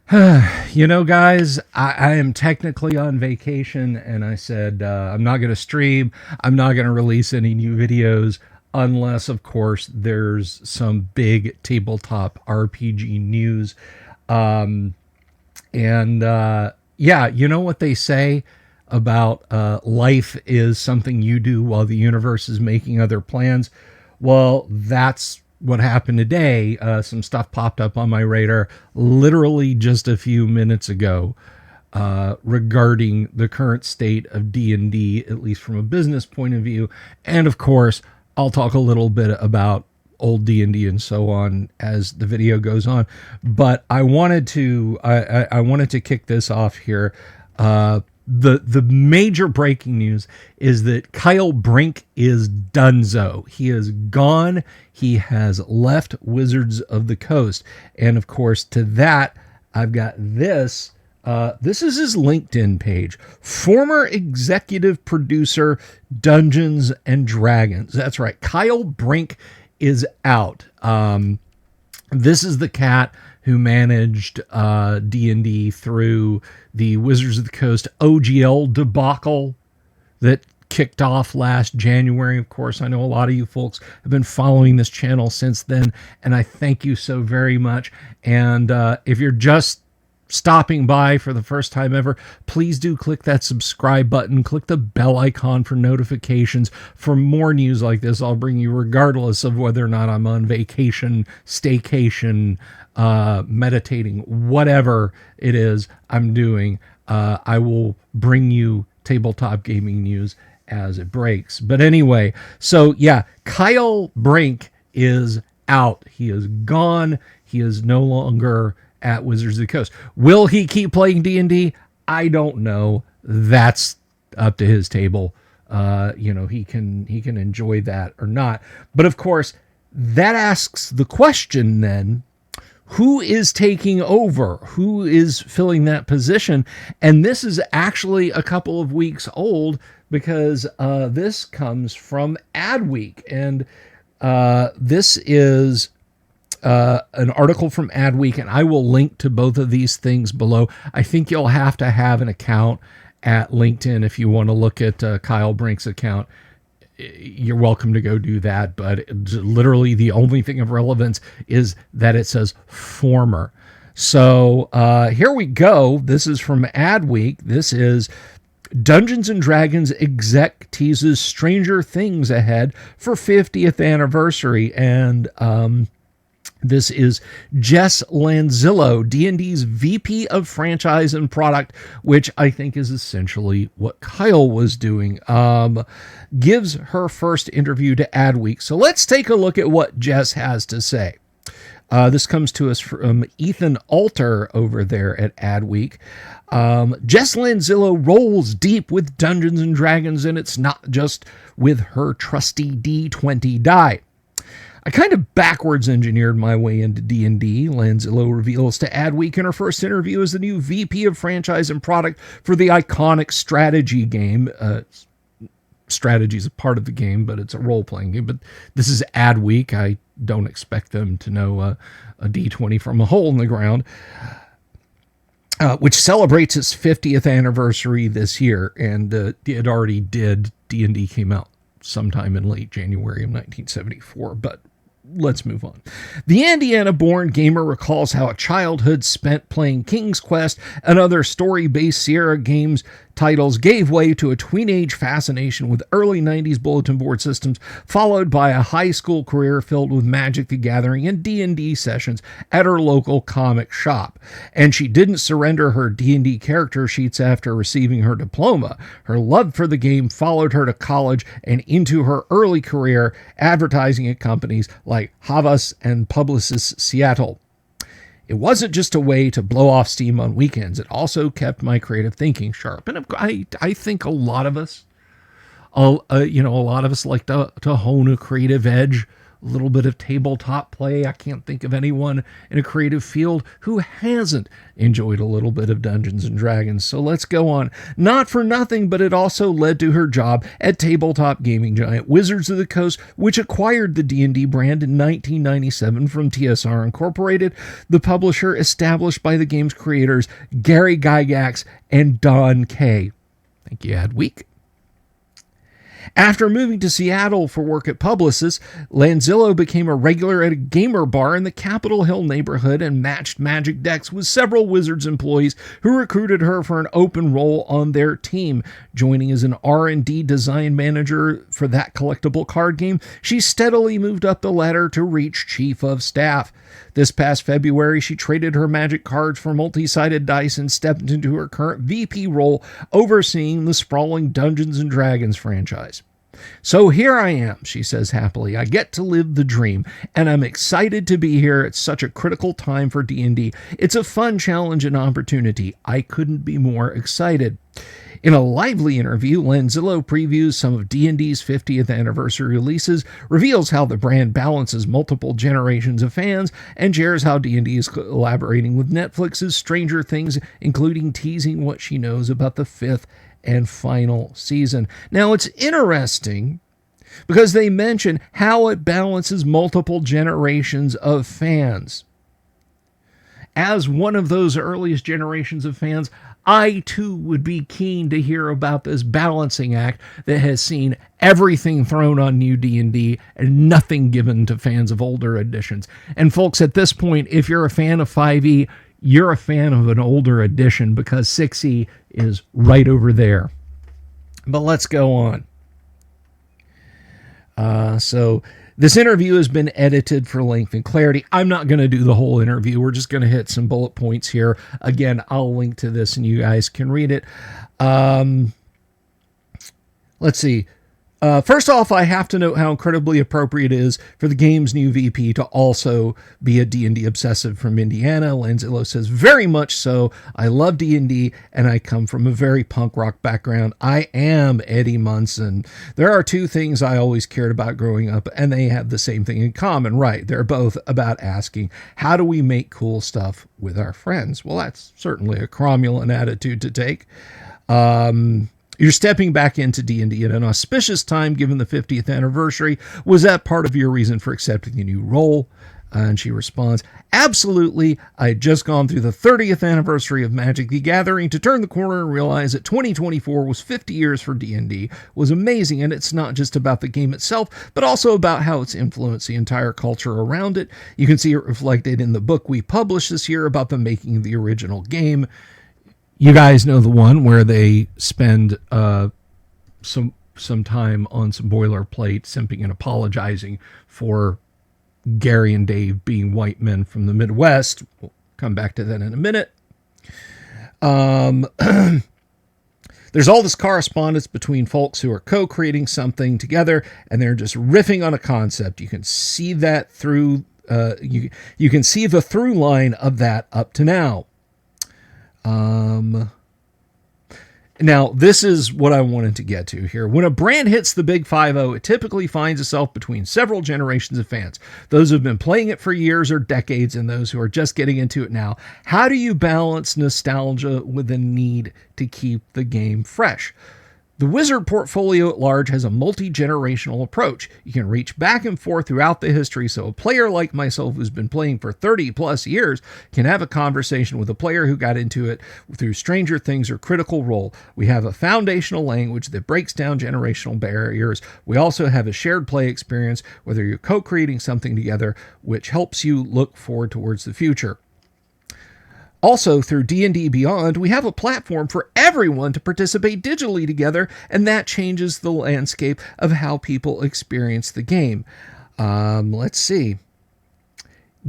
Guys, I am technically on vacation, and I said I'm not going to stream. I'm not going to release any new videos unless, of course, there's some big tabletop RPG news. Um, and you know what they say about life is something you do while the universe is making other plans. Well, that's what happened today. Some stuff popped up on my radar literally just a few minutes ago regarding the current state of D&D, at least from a business point of view. And of course, I'll talk a little bit about old D&D and so on as the video goes on. But I wanted to I wanted to kick this off here. The major breaking news is that Kyle Brink is donezo. He is gone. He has left Wizards of the Coast. And of course, to that, I've got this. This is his LinkedIn page. Former executive producer, Dungeons and Dragons. That's right. Kyle Brink is out. This is the cat who managed D&D through the Wizards of the Coast OGL debacle that kicked off last January. Of course, I know a lot of you folks have been following this channel since then, and I thank you so very much. And if you're just stopping by for the first time ever, please do click that subscribe button, click the bell icon for notifications for more news like this. I'll bring you regardless of whether or not I'm on vacation, staycation, meditating, whatever it is I'm doing. I will bring you tabletop gaming news as it breaks. But anyway, so yeah, Kyle Brink is out. He is gone. He is no longer at Wizards of the Coast. Will he keep playing D&D? I don't know. That's up to his table. He can enjoy that or not. But of course, that asks the question then, who is taking over? Who is filling that position? And this is actually a couple of weeks old because this comes from AdWeek. And this is an article from AdWeek, and I will link to both of these things below. I think you'll have to have an account at LinkedIn if you want to look at Kyle Brink's account. You're welcome to go do that, but literally the only thing of relevance is that it says former. So here we go. This is from AdWeek. This is Dungeons and Dragons exec teases Stranger Things ahead for 50th anniversary. And this is Jess Lanzillo, D&D's VP of Franchise and Product, which I think is essentially what Kyle was doing. Gives her first interview to AdWeek. So let's take a look at what Jess has to say. This comes to us from Ethan Alter over there at AdWeek. Jess Lanzillo rolls deep with Dungeons and Dragons, and it's not just with her trusty D20 die. I kind of backwards engineered my way into D&D, Lanzillo reveals to AdWeek in her first interview as the new VP of Franchise and Product for the iconic strategy game. Strategy is a part of the game, but it's a role-playing game. But this is AdWeek. I don't expect them to know a D20 from a hole in the ground, which celebrates its 50th anniversary this year. And it already did. D&D came out sometime in late January of 1974, but let's move on. The Indiana-born gamer recalls how a childhood spent playing King's Quest and other story-based Sierra Games titles gave way to a teenage fascination with early 90s bulletin board systems, followed by a high school career filled with Magic the Gathering and D&D sessions at her local comic shop. And she didn't surrender her D&D character sheets after receiving her diploma. Her love for the game followed her to college and into her early career advertising at companies like Havas and Publicis Seattle. It wasn't just a way to blow off steam on weekends. It also kept my creative thinking sharp. And I think a lot of us, like to hone a creative edge a little bit of tabletop play. I can't think of anyone in a creative field who hasn't enjoyed a little bit of Dungeons and Dragons. So let's go on. Not for nothing, but it also led to her job at tabletop gaming giant Wizards of the Coast, which acquired the D&D brand in 1997 from TSR Incorporated, the publisher established by the game's creators Gary Gygax and Don Kay. Thank you, AdWeek. After moving to Seattle for work at Publicis, Lanzillo became a regular at a gamer bar in the Capitol Hill neighborhood and matched Magic decks with several Wizards employees who recruited her for an open role on their team. Joining as an R&D design manager for that collectible card game, she steadily moved up the ladder to reach Chief of Staff. This past February, she traded her Magic cards for multi-sided dice and stepped into her current VP role, overseeing the sprawling Dungeons & Dragons franchise. So here I am, she says happily. I get to live the dream, and I'm excited to be here at such a critical time for D&D. It's a fun challenge and opportunity. I couldn't be more excited. In a lively interview, Lanzillo previews some of D&D's 50th anniversary releases, reveals how the brand balances multiple generations of fans, and shares how D&D is collaborating with Netflix's Stranger Things, including teasing what she knows about the 5th and final season. Now, it's interesting because they mention how it balances multiple generations of fans. As one of those earliest generations of fans, I too would be keen to hear about this balancing act that has seen everything thrown on new D&D and nothing given to fans of older editions. And folks, at this point, if you're a fan of 5e, you're a fan of an older edition because 6e is right over there. But let's go on. So this interview has been edited for length and clarity. I'm not going to do the whole interview. We're just going to hit some bullet points here. Again, I'll link to this and you guys can read it. Let's see. First off, I have to note how incredibly appropriate it is for the game's new VP to also be a D&D obsessive from Indiana. Lanzillo says, very much so. I love D&D, and I come from a very punk rock background. I am Eddie Munson. There are two things I always cared about growing up, and they have the same thing in common, right? They're both about asking, how do we make cool stuff with our friends? Well, that's certainly a cromulent attitude to take. You're stepping back into D&D at an auspicious time given the 50th anniversary. Was that part of your reason for accepting the new role? And she responds, absolutely. I had just gone through the 30th anniversary of Magic the Gathering to turn the corner and realize that 2024 was 50 years for D&D was amazing. And it's not just about the game itself, but also about how it's influenced the entire culture around it. You can see it reflected in the book we published this year about the making of the original game. You guys know the one where they spend some time on some boilerplate simping and apologizing for Gary and Dave being white men from the Midwest. We'll come back to that in a minute. There's all this correspondence between folks who are co-creating something together, and they're just riffing on a concept. You can see that through. You can see the through line of that up to now. Now, this is what I wanted to get to here. When a brand hits the big 5-0, it typically finds itself between several generations of fans. Those who have been playing it for years or decades and those who are just getting into it now. How do you balance nostalgia with the need to keep the game fresh? The Wizard portfolio at large has a multi-generational approach. You can reach back and forth throughout the history, so a player like myself who's been playing for 30 plus years can have a conversation with a player who got into it through Stranger Things or Critical Role. We have a foundational language that breaks down generational barriers. We also have a shared play experience, whether you're co-creating something together, which helps you look forward towards the future. Also, through D&D Beyond, we have a platform for everyone to participate digitally together, and that changes the landscape of how people experience the game. Let's see.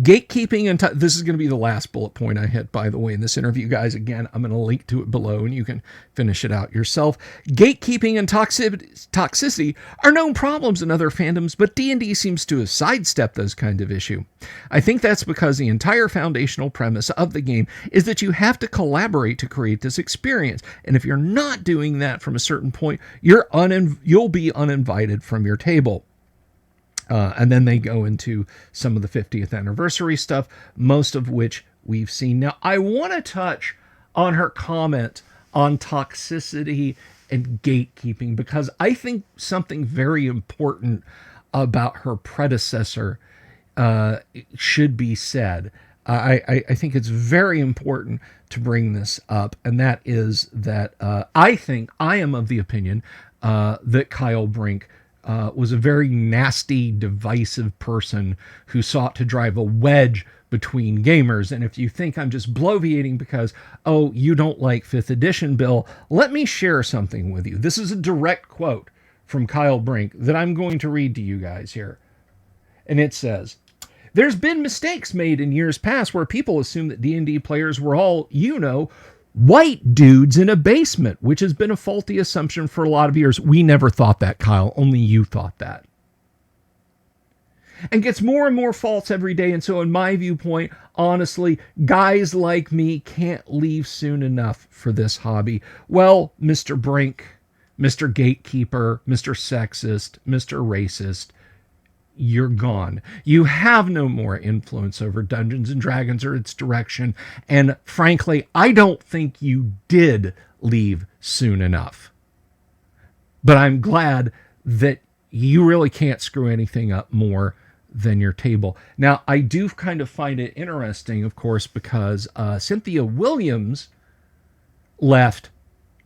Gatekeeping and this is going to be the last bullet point I hit, by the way, in this interview, guys. Again, I'm going to link to it below and you can finish it out yourself. Gatekeeping and toxicity are known problems in other fandoms, but D&D seems to have sidestepped those kind of issue. I think that's because the entire foundational premise of the game is that you have to collaborate to create this experience. And if you're not doing that from a certain point, you'll be uninvited from your table. And then they go into some of the 50th anniversary stuff, most of which we've seen. Now, I want to touch on her comment on toxicity and gatekeeping, because I think something very important about her predecessor should be said. I think it's very important to bring this up, and that is that I am of the opinion that Kyle Brink was a very nasty, divisive person who sought to drive a wedge between gamers. And if you think I'm just bloviating because, oh, you don't like 5th edition, Bill, let me share something with you. This is a direct quote from Kyle Brink that I'm going to read to you guys here. And it says, "There's been mistakes made in years past where people assume that D&D players were all, white dudes in a basement, which has been a faulty assumption for a lot of years. We never thought that, Kyle. Only you thought that. And gets more and more false every day. And so in my viewpoint, honestly, guys like me can't leave soon enough for this hobby." Well, Mr. Brink, Mr. Gatekeeper, Mr. Sexist, Mr. Racist, you're gone. You have no more influence over Dungeons and Dragons or its direction. And frankly, I don't think you did leave soon enough. But I'm glad that you really can't screw anything up more than your table. Now, I do kind of find it interesting, of course, because Cynthia Williams left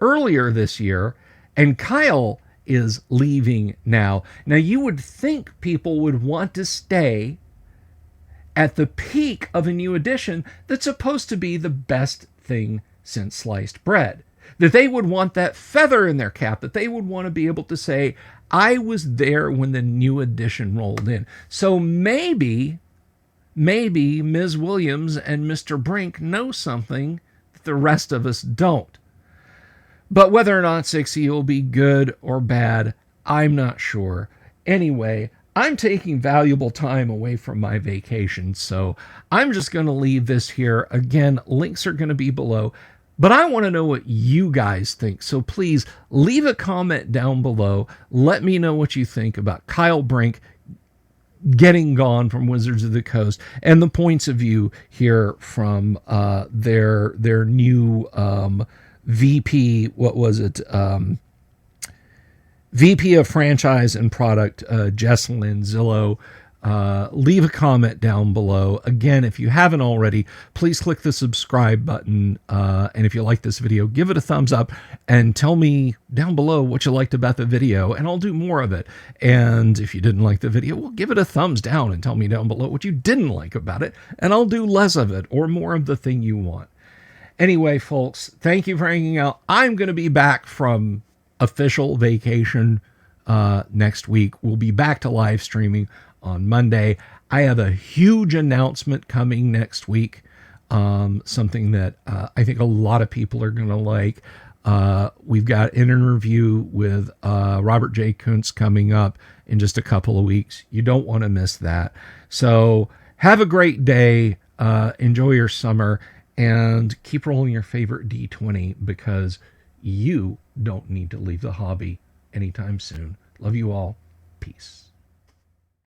earlier this year, and Kyle is leaving now. Now, you would think people would want to stay at the peak of a new edition that's supposed to be the best thing since sliced bread. That they would want that feather in their cap, that they would want to be able to say, I was there when the new edition rolled in. So maybe Ms. Williams and Mr. Brink know something that the rest of us don't. But whether or not 6E will be good or bad, I'm not sure. Anyway, I'm taking valuable time away from my vacation, so I'm just going to leave this here. Again, links are going to be below. But I want to know what you guys think. So please leave a comment down below. Let me know what you think about Kyle Brink getting gone from Wizards of the Coast and the points of view here from their new VP, what was it? VP of Franchise and Product, Jess Lanzillo. Leave a comment down below. Again, if you haven't already, please click the subscribe button. And if you like this video, give it a thumbs up and tell me down below what you liked about the video, and I'll do more of it. And if you didn't like the video, well, give it a thumbs down and tell me down below what you didn't like about it, and I'll do less of it or more of the thing you want. Anyway, folks, thank you for hanging out. I'm going to be back from official vacation next week. We'll be back to live streaming on Monday. I have a huge announcement coming next week, something that I think a lot of people are going to like. We've got an interview with Robert J. Kuntz coming up in just a couple of weeks. You don't want to miss that. So have a great day. Enjoy your summer, and keep rolling your favorite D20, because you don't need to leave the hobby anytime soon. Love you all. Peace.